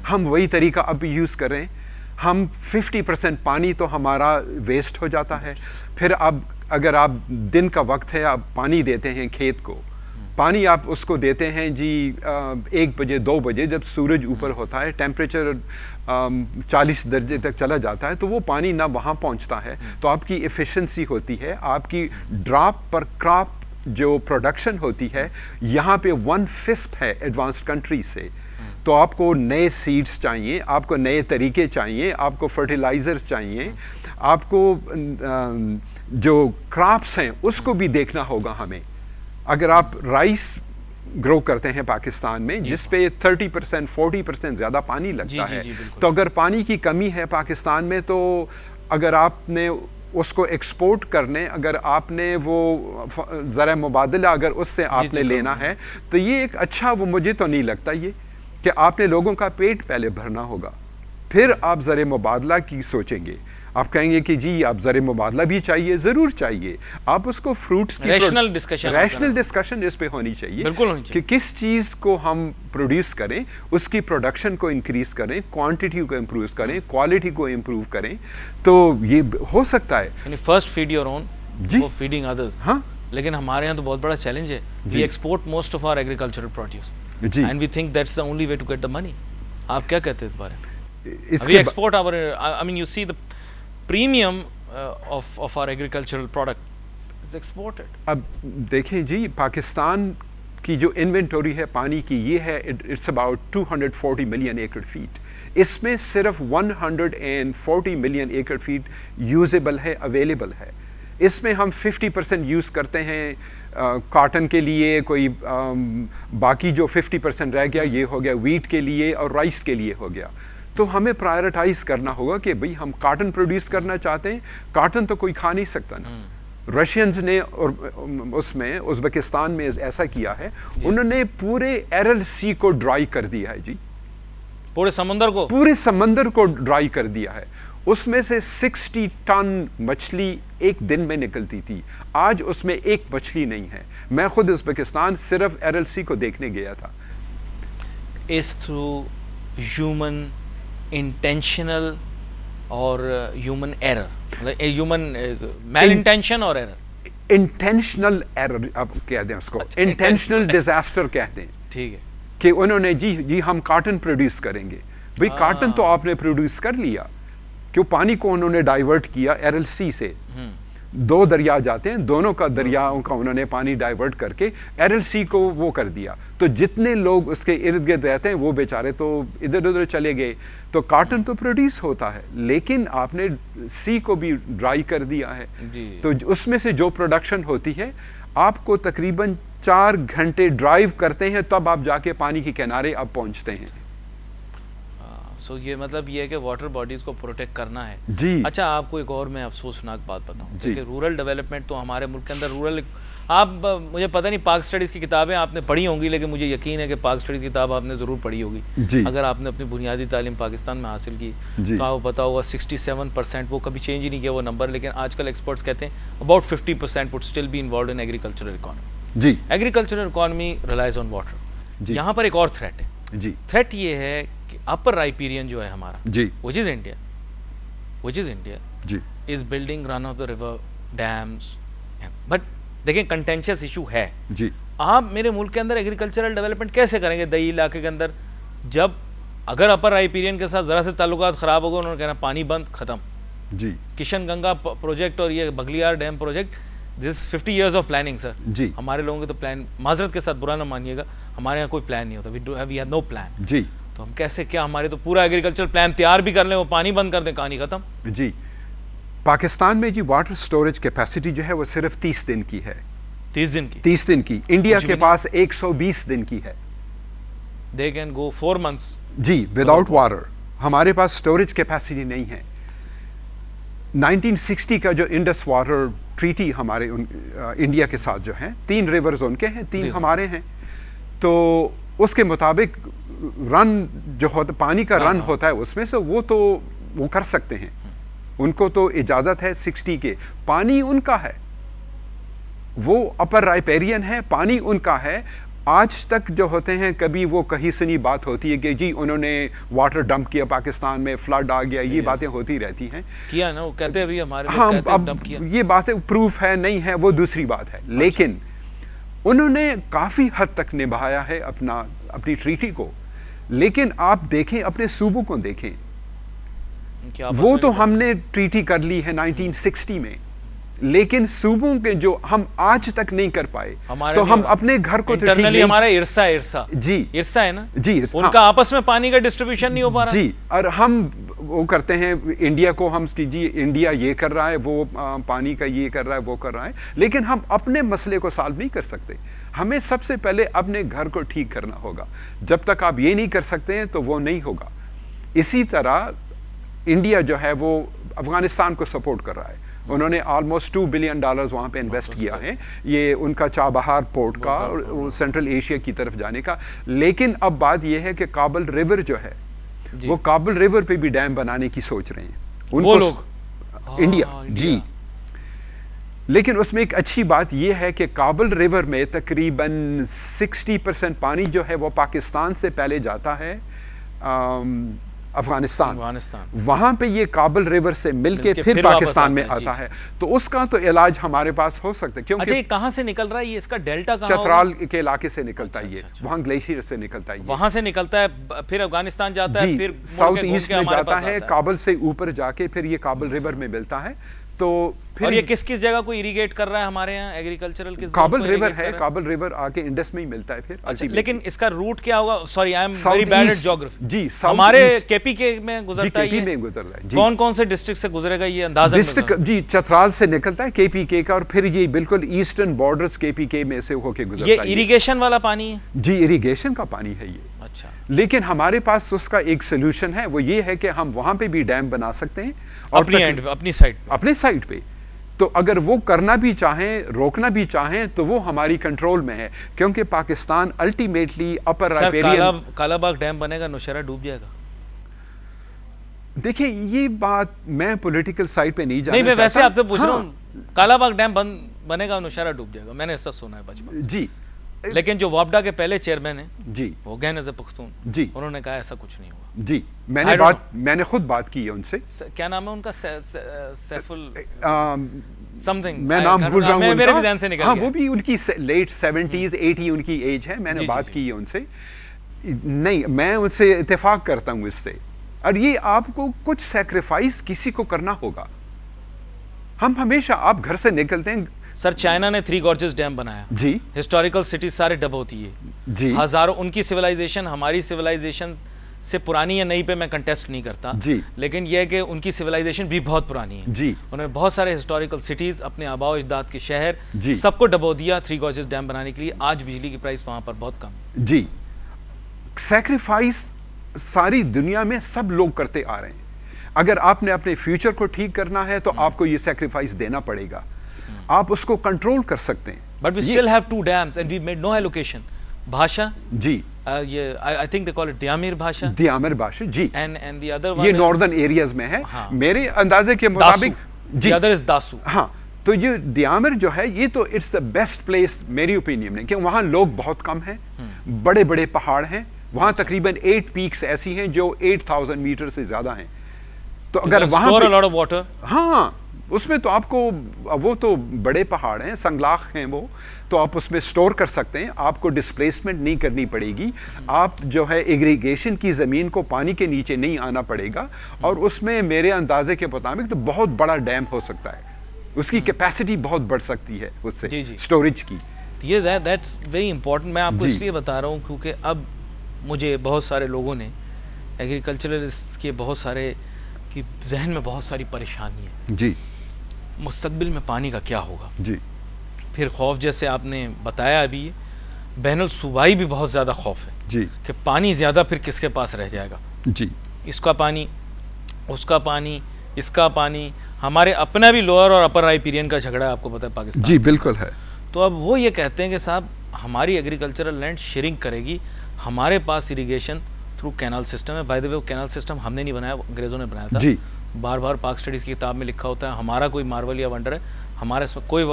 हम वही तरीका अब यूज़ कर रहे हैं। हम 50% पानी तो हमारा वेस्ट हो जाता है। फिर अब अगर आप दिन का वक्त है, आप पानी देते हैं खेत को, पानी आप उसको देते हैं जी 1 बजे 2 बजे जब सूरज ऊपर होता है, टेम्परेचर 40 दर्जे तक चला जाता है, तो वो पानी ना वहाँ पहुँचता है, तो आपकी एफिशिएंसी होती है, आपकी ड्रॉप पर क्रॉप जो प्रोडक्शन होती है यहाँ पे 1/5 है एडवांस्ड कंट्री से। तो आपको नए सीड्स चाहिए, आपको नए तरीके चाहिए, आपको फर्टिलाइजर्स चाहिए, आपको जो क्रॉप्स हैं उसको भी देखना होगा हमें। अगर आप राइस ग्रो करते हैं पाकिस्तान में जिस पे 30% 40% ज़्यादा पानी लगता है, तो अगर पानी की कमी है पाकिस्तान में, तो अगर आपने उसको एक्सपोर्ट करने, अगर आपने वो ज़रा मुबादला अगर उससे आपने लेना है, तो ये एक अच्छा, वो मुझे तो नहीं लगता ये कि आपने लोगों का पेट पहले भरना होगा, फिर आप ज़रा मुबादला की सोचेंगे। आप कहेंगे कि जी आप ज़रा मुबादला भी चाहिए, ज़रूर चाहिए, आप उसको फ्रूट्स की
रैशनल
डिस्कशन इस पे होनी चाहिए,
बिल्कुल होनी चाहिए
कि किस चीज़ को हम प्रोड्यूस करें, उसकी प्रोडक्शन को इंक्रीज करें, क्वांटिटी को इम्प्रूव करें, क्वालिटी को इम्प्रूव करें, तो ये हो सकता है।
फर्स्ट फीड योर ओन,
जी,
फीडिंग अदर्स।
हाँ,
लेकिन हमारे यहाँ तो बहुत बड़ा चैलेंज है, we export most of our agricultural produce and we think that's the only way to get the money. आप क्या कहते हैं इस बारे में? We export our, I mean you see the premium of our agricultural product is exported.
अब देखें जी, पाकिस्तान की जो इन्वेंटरी है पानी की, ये है इट्स अबाउट 240 मिलियन एकड़ फीट। इसमें सिर्फ 140 मिलियन एकड़ फीट यूजेबल है, अवेलेबल है। इसमें हम 50% यूज़ करते हैं कॉटन के लिए, कोई बाकी जो 50% रह गया ये हो गया वीट के लिए और राइस के लिए हो गया। तो हमें प्रायोरिटाइज करना होगा कि भाई हम कॉटन प्रोड्यूस करना चाहते हैं, कॉटन तो कोई खा नहीं सकता ना। रशियंस ने और उसमें उज़्बेकिस्तान में ऐसा किया है, उन्होंने पूरे एरल सी को ड्राई कर दिया है जी,
पूरे
समंदर को ड्राई कर दिया है। उसमें से 60 टन मछली एक दिन में निकलती थी, आज उसमें एक मछली नहीं है। मैं खुद उज़्बेकिस्तान सिर्फ एरल सी को देखने गया था।
इस थ्रू ह्यूमन इंटेंशनल और ह्यूमन एरर, मतलब ह्यूमन मैल इंटेंशन और एरर,
इंटेंशनल एरर आप कहते हैं उसको, इंटेंशनल डिजास्टर कहते हैं।
ठीक है,
कि उन्होंने जी हम कॉटन प्रोड्यूस करेंगे, भाई कॉटन तो आपने प्रोड्यूस कर लिया, क्यों पानी को उन्होंने डाइवर्ट किया एरल सी से। 2 दरिया जाते हैं, दोनों का दरियाओं का उन्होंने पानी डाइवर्ट करके एरल सी को वो कर दिया, तो जितने लोग उसके इर्द गिर्द रहते हैं वो बेचारे तो इधर उधर चले गए। तो कॉटन तो प्रोड्यूस होता है, लेकिन आपने सी को भी ड्राई कर दिया है, तो उसमें से जो प्रोडक्शन होती है आपको तकरीबन 4 घंटे ड्राइव करते हैं, तब आप जाके पानी के किनारे आप पहुंचते हैं।
सो ये मतलब ये है कि वाटर बॉडीज को प्रोटेक्ट करना है
जी।
अच्छा, आपको एक और मैं अफसोसनाक बात बताऊं कि रूरल डेवलपमेंट तो हमारे मुल्क के अंदर रूरल, आप मुझे पता नहीं पाक स्टडीज़ की किताबें आपने पढ़ी होंगी, लेकिन मुझे यकीन है कि पाक स्टडीज़ की किताब आपने ज़रूर पढ़ी होगी। अगर आपने अपनी बुनियादी तालीम पाकिस्तान में हासिल की तो आपको पता होगा 67%, वो कभी चेंज ही नहीं किया वो नंबर, लेकिन आजकल एक्सपर्ट्स कहते हैं about 50% would still be involve in agricultural economy.
जी,
agricultural economy relies on water. यहाँ पर एक और थ्रेट है जी। थ्रेट ये है कि अपर राइपीरियन जो है हमारा
जी,
which is India
जी,
is building run of the river dams, but देखें कंटेंशियस इशू है।
जी,
आप मेरे मुल्क के अंदर एग्रीकल्चरल डेवलपमेंट कैसे करेंगे दही इलाके के अंदर, जब अगर अपर राइपीरियन के साथ ज़रा से ताल्लुकात ख़राब होगा, उन्होंने कहना पानी बंद, ख़त्म।
जी,
किशन गंगा प्रोजेक्ट और ये Baglihar dam project, this 50 years of planning sir.
जी,
हमारे लोगों के तो प्लान, माजरत के साथ बुरा ना मानिएगा, हमारे यहाँ कोई प्लान नहीं होता, वी हैव नो प्लान।
जी,
तो हम कैसे, क्या हमारे तो पूरा एग्रीकल्चर प्लान तैयार भी कर लें, वो पानी बंद कर दें, कहानी ख़त्म।
जी, पाकिस्तान में जी वाटर स्टोरेज कैपेसिटी जो है वो सिर्फ 30 दिन की है।
30 दिन की?
30 दिन की। इंडिया के पास 120 दिन की है।
दे कैन गो 4 months
जी, विदाउट वाटर। हमारे पास स्टोरेज कैपेसिटी नहीं है। 1960 का जो इंडस वाटर ट्रीटी हमारे इंडिया के साथ जो है, 3 रिवर्स उनके हैं, 3 हमारे हैं, तो उसके मुताबिक रन जो होता, पानी का रन होता है उसमें से वो कर सकते हैं, उनको तो इजाज़त है 60 के। पानी उनका है, वो अपर राइपेरियन है, पानी उनका है। आज तक जो होते हैं, कभी वो कहीं से नहीं बात होती है कि जी उन्होंने वाटर डंप किया पाकिस्तान में, फ्लड आ गया, ये बातें होती रहती हैं।
किया ना, वो कहते हैं अभी हमारे
हाँ,
कहते हैं
अब
डंप किया।
ये बातें प्रूफ है नहीं है वो दूसरी बात है, लेकिन उन्होंने काफ़ी हद तक निभाया है अपनी ट्रीटी को। लेकिन आप देखें, अपने सूबों को देखें, वो तो हमने ट्रीटी कर ली है 1960 में, लेकिन सूबों के जो हम आज तक नहीं कर पाए, तो हम अपने घर को तो ठीक नहीं।
हमारा इरसा
जी,
इरसा है ना
जी,
उनका आपस में पानी का डिस्ट्रीब्यूशन नहीं हो पा रहा
जी। और हम वो करते हैं इंडिया को, हम जी इंडिया ये कर रहा है, वो पानी का ये कर रहा है, वो कर रहा है, लेकिन हम अपने मसले को सॉल्व नहीं कर सकते। हमें सबसे पहले अपने घर को ठीक करना होगा। जब तक आप ये नहीं कर सकते हैं तो वो नहीं होगा। इसी तरह इंडिया जो है वो अफगानिस्तान को सपोर्ट कर रहा है। उन्होंने ऑलमोस्ट $2 बिलियन वहाँ पे इन्वेस्ट किया है, ये उनका चाबहार पोर्ट का और सेंट्रल एशिया की तरफ जाने का। लेकिन अब बात ये है कि काबल रिवर जो है, वो काबल रिवर पे भी डैम बनाने की सोच रहे हैं
वो लोग,
इंडिया जी। लेकिन उसमें एक अच्छी बात यह है कि काबल रिवर में तकरीबन 60% पानी जो है वो पाकिस्तान से पहले जाता है अफगानिस्तान। वहां पे ये काबल रिवर से मिलके फिर पाकिस्तान में आता है, तो उसका तो इलाज हमारे पास हो सकता है। क्योंकि
अच्छा, कहां से निकल रहा है ये, इसका डेल्टा कहां?
चतराल के इलाके से निकलता है ये, वहां ग्लेशियर से निकलता है,
वहां से निकलता है, फिर अफगानिस्तान जाता है, फिर
साउथ ईस्ट में जाता है, काबल से ऊपर जाके फिर ये काबल रिवर में मिलता है। तो फिर
और ये किस किस जगह को इरिगेट कर रहा है हमारे यहाँ एग्रीकल्चरल? किस
काबल रिवर है, काबल रिवर आके इंडस में ही मिलता है फिर।
अच्छा, लेकिन इसका रूट क्या होगा? Sorry, I am very bad at geography जी।
हमारे
केपीके में गुजरता है,
केपी में गुजर रहा है।
कौन कौन से डिस्ट्रिक्ट से गुजरेगा ये अंदाजा?
डिस्ट्रिक्ट जी चतराल से निकलता है केपीके का, और फिर ये बिल्कुल ईस्टर्न बॉर्डर्स केपीके में से होके गुजरता है।
ये इरिगेशन वाला पानी है जी?
इरिगेशन का पानी है ये।
अच्छा,
लेकिन हमारे पास उसका एक सोल्यूशन है, वो ये है कि हम वहां पे भी डैम बना सकते हैं और अपनी साइड पे। तो अगर वो करना भी चाहें, रोकना भी चाहें, तो वो हमारी कंट्रोल में है, क्योंकि Pakistan ultimately upper riparian.
Kalabagh dam बनेगा, नौशहरा डूब जाएगा।
देखिए, ये बात मैं पॉलिटिकल साइड पे नहीं जाना
चाहता। मैं वैसे आपसे पूछ रहा हूँ, कालाबाग डैम बनेगा, नौशहरा डूब जाएगा, मैंने ऐसा सुना है बचपन
जी।
लेकिन जो वापडा के पहले चेयरमैन है
जी,
वो गए नजर पख्तून जी, उन्होंने कहा ऐसा कुछ नहीं हुआ
जी। मैंने खुद बात की है उनसे।
क्या नाम है उनका? सैफुल समथिंग,
मैं नाम भूल रहा हूँ,
मेरे भी ध्यान से निकल गया।
वो भी उनकी लेट 70s 80 उनकी एज है। मैंने बात की है उनसे, नहीं मैं उनसे इत्तेफाक करता हूँ इससे। और ये आपको कुछ सैक्रिफाइस किसी को करना होगा। हम हमेशा, आप घर से निकलते हैं
सर, चाइना ने 3 गॉर्जेस डैम बनाया
जी,
हिस्टोरिकल सिटीज सारे डब होती है
जी,
हजारों। उनकी सिविलाइजेशन हमारी सिविलाइजेशन से पुरानी या नई पे मैं कंटेस्ट नहीं करता
जी,
लेकिन यह है कि उनकी सिविलाइजेशन भी बहुत पुरानी है
जी।
उन्होंने बहुत सारे हिस्टोरिकल सिटीज, अपने आबाओ अजदाद के शहर सबको डबो दिया 3 गॉर्जेस डैम बनाने के लिए। आज बिजली की प्राइस वहां पर बहुत कम
जी। सैक्रिफाइस सारी दुनिया में सब लोग करते आ रहे हैं। अगर आपने अपने फ्यूचर को ठीक करना है तो आपको ये सैक्रिफाइस देना पड़ेगा। आप उसको कंट्रोल कर सकते हैं।
But we still have 2 dams and we made no allocation. Bhasha
जी,
ये I think they call it Diamer Bhasha
जी,
एंड द अदर वन
ये नॉर्दर्न एरियाज में है। हाँ, मेरे अंदाजे के मुताबिक
जी, अदर इज दासू।
हाँ, तो ये दियामिर जो है ये तो इट्स द बेस्ट प्लेस मेरी ओपिनियन में, क्योंकि वहां लोग बहुत कम हैं, बड़े बड़े पहाड़ हैं, वहाँ तकरीबन 8 पीक्स ऐसी हैं जो 8000 मीटर से ज़्यादा हैं। तो अगर वहाँ हाँ, उसमें तो आपको, वो तो बड़े पहाड़ हैं, संगलाख हैं वो, तो आप उसमें स्टोर कर सकते हैं, आपको डिस्प्लेसमेंट नहीं करनी पड़ेगी, आप जो है इरिगेशन की ज़मीन को पानी के नीचे नहीं आना पड़ेगा, और उसमें मेरे अंदाजे के मुताबिक तो बहुत बड़ा डैम हो सकता है, उसकी कैपेसिटी बहुत बढ़ सकती है उससे स्टोरेज की।
ये दैट्स वेरी इंपॉर्टेंट। मैं आपको इसलिए बता रहा हूँ क्योंकि अब मुझे बहुत सारे लोगों ने, एग्रीकल्चरलिस्ट के बहुत सारे कि जहन में बहुत सारी परेशानी है
जी,
मुस्तकबिल में पानी का क्या होगा
जी,
फिर खौफ जैसे आपने बताया अभी, बैनुल सूबाई भी बहुत ज़्यादा खौफ है
जी,
कि पानी ज़्यादा फिर किसके पास रह जाएगा
जी,
इसका पानी, उसका पानी, इसका पानी। हमारे अपना भी लोअर और अपर राइपीरियन का झगड़ा है, आपको पता है पाकिस्तान।
जी बिल्कुल है।
तो अब वो ये कहते हैं कि साहब हमारी एग्रीकल्चरल लैंड शेयरिंग करेगी, हमारे पास इरिगेशन थ्रू कैनाल सिस्टम है। बाय द वे वो कैनाल सिस्टम हमने नहीं बनाया, अंग्रेज़ों ने बनाया था
जी।
बार बार पाक स्टडीज़ की किताब में लिखा होता है हमारा कोई मार्वल या वंडर है, हमारे इसमें कोई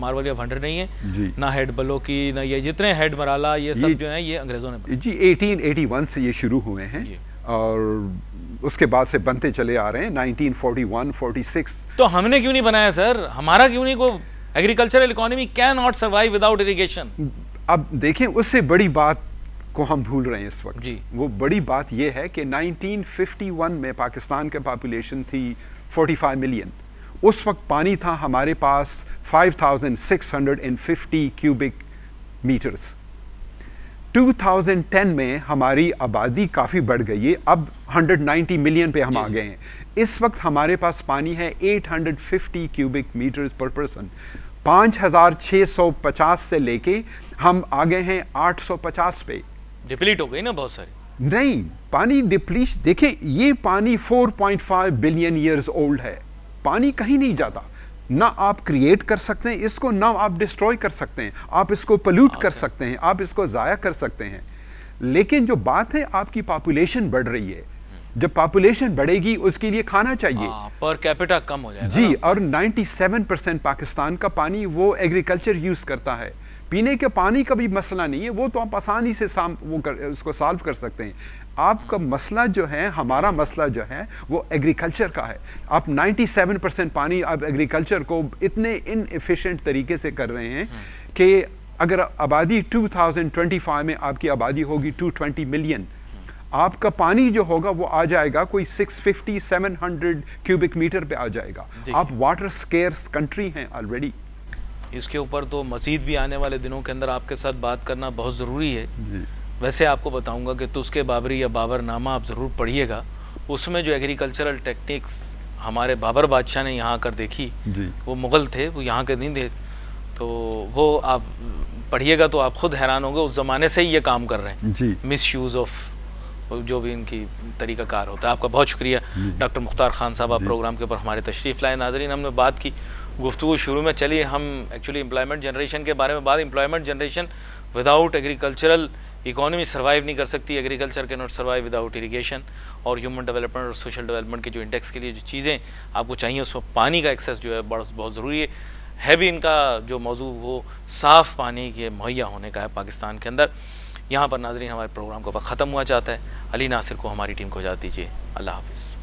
मार्वल या वंडर नहीं है, ना हेड बलो की, ना ये जितने हेड मराला ये सब जो है ये अंग्रेज़ों ने
जी 1881 से ये शुरू हुए हैं और उसके बाद से बनते चले आ रहे हैं 1941, 46।
तो हमने क्यों नहीं बनाया सर? हमारा क्यों नहीं? को agricultural economy can not survive without irrigation.
अब देखें, उससे बड़ी बात को हम भूल रहे हैं इस वक्त
जी।
वो बड़ी बात यह है कि 1951 में पाकिस्तान की पॉपुलेशन थी 45 मिलियन। उस वक्त पानी था हमारे पास 5650 क्यूबिक मीटर्स। 2010 में हमारी आबादी काफ़ी बढ़ गई है, अब 190 मिलियन पे हम आ गए हैं। इस वक्त हमारे पास पानी है 850 क्यूबिक मीटर्स पर पर्सन। 5650 से लेके हम आ गए हैं 850 पे।
डिप्लीट हो गई ना बहुत सारी।
नहीं, पानी डिप्लीट, देखें ये पानी 4.5 बिलियन ईयर्स ओल्ड है। पानी कहीं नहीं जाता, ना आप क्रिएट कर सकते हैं इसको, ना आप डिस्ट्रॉय कर सकते हैं, आप इसको पोल्यूट कर सकते हैं, आप इसको ज़ाया कर सकते हैं। लेकिन जो बात है, आपकी पॉपुलेशन बढ़ रही है, जब पॉपुलेशन बढ़ेगी उसके लिए खाना चाहिए,
पर कैपिटा कम हो जाएगा
जी। और 97% पाकिस्तान का पानी वो एग्रीकल्चर यूज़ करता है। पीने के पानी का भी मसला नहीं है, वो तो आप आसानी से उसको सॉल्व कर सकते हैं। आपका मसला जो है, हमारा मसला जो है वो एग्रीकल्चर का है। आप 97% पानी आप एग्रीकल्चर को इतने इनएफिशिएंट तरीके से कर रहे हैं कि अगर आबादी 2025 में आपकी आबादी होगी 220 मिलियन, आपका पानी जो होगा वो आ जाएगा कोई 650-700 क्यूबिक मीटर पे आ जाएगा। आप वाटर स्केर्स कंट्री हैं ऑलरेडी।
इसके ऊपर तो मज़ीद भी आने वाले दिनों के अंदर आपके साथ बात करना बहुत ज़रूरी है। वैसे आपको बताऊंगा कि तुस्के बाबरी या बाबरनामा आप ज़रूर पढ़िएगा, उसमें जो एग्रीकल्चरल टेक्निक्स हमारे बाबर बादशाह ने यहाँ आकर देखी, वो मुग़ल थे, वो यहाँ के नहीं थे, तो वो आप पढ़िएगा तो आप खुद हैरान होंगे, उस ज़माने से ही ये काम कर रहे हैं, मिस यूज़ ऑफ जो भी इनकी तरीक़ाकार होता है। आपका बहुत शुक्रिया डॉक्टर मुख्तार खान साहब, आप प्रोग्राम के ऊपर हमारे तशरीफ़ लाए। नाज़रीन, हमने बात की, गुफ्तगू शुरू में चलिए हम एक्चुअली एम्प्लॉयमेंट जनरेशन के बारे में बात। Employment generation without agricultural economy survive नहीं कर सकती। Agriculture can not survive without irrigation. और ह्यूमन डेवलपमेंट और सोशल डेवलपमेंट के जो इंडेक्स के लिए जो चीज़ें आपको चाहिए, उसमें पानी का एक्सेस जो है बहुत ज़रूरी है भी। इनका जो मौजू वो साफ़ पानी के मुहैया होने का है पाकिस्तान के अंदर। यहाँ पर नाज़रीन हमारे प्रोग्राम को ख़त्म हुआ चाहता है। अली नासिर को हमारी टीम को इजाज़त दीजिए। अल्लाह हाफ़िज़।